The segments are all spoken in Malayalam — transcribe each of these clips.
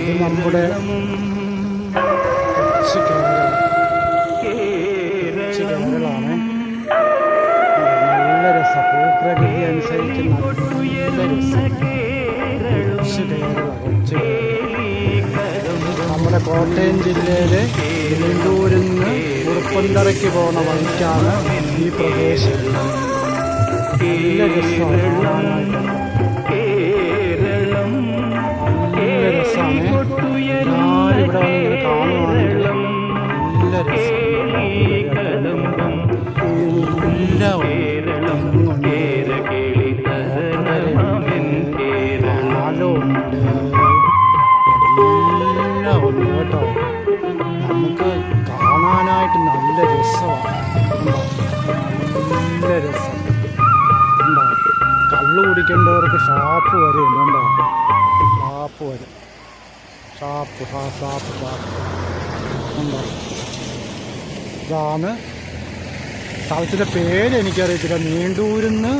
ഇത് നമ്മുടെ കേരളമാണ്. നല്ല രസം, ഭൂപ്രകൃതി അനുസരിച്ച് നല്ല രസം. നമ്മുടെ കോട്ടയം ജില്ലയിലെ ഇലന്തൂരിൽ നിന്ന് കുറുപ്പന്തറയ്ക്ക് പോകുന്ന വഴിക്കാണ് ഈ പ്രദേശം. നല്ല രസമാണ്, നല്ല രസമാണ്. ഞാനിവിടെ വന്നിങ്ങനെ കാണുവാണെങ്കിൽ നല്ല രസം. ആഴമുണ്ട്, എല്ലാം ഉണ്ട് കേട്ടോ. നമുക്ക് കാണാനായിട്ട് നല്ല രസമാണ്. നല്ല രസം ഉണ്ടോ. കള്ളു കുടിക്കേണ്ടവർക്ക് ഷാപ്പ് വരെ ഉണ്ട് ഉണ്ടോ. ഷാപ്പ് വരെ, ഷാപ്പ് ഉണ്ടോ. ഇതാണ് സ്ഥലത്തിൻ്റെ പേര് എനിക്കറിയത്തില്ല. നീണ്ടൂരിൽ നിന്ന്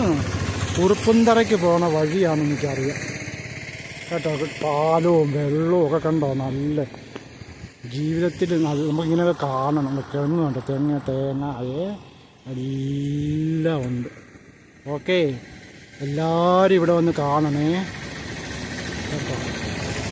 കുറുപ്പന്തറയ്ക്ക് പോകുന്ന വഴിയാണെന്ന് എനിക്കറിയാം കേട്ടോ. പാലവും വെള്ളവും ഒക്കെ കണ്ടോ. നല്ല ജീവിതത്തിൽ നമുക്കിങ്ങനെയൊക്കെ കാണണം. തെങ്ങ് കണ്ടോ, തെങ്ങ്, തേങ്ങ, എല്ലാം ഉണ്ട്. ഓക്കെ, എല്ലാവരും ഇവിടെ വന്ന് കാണണേ കേട്ടോ.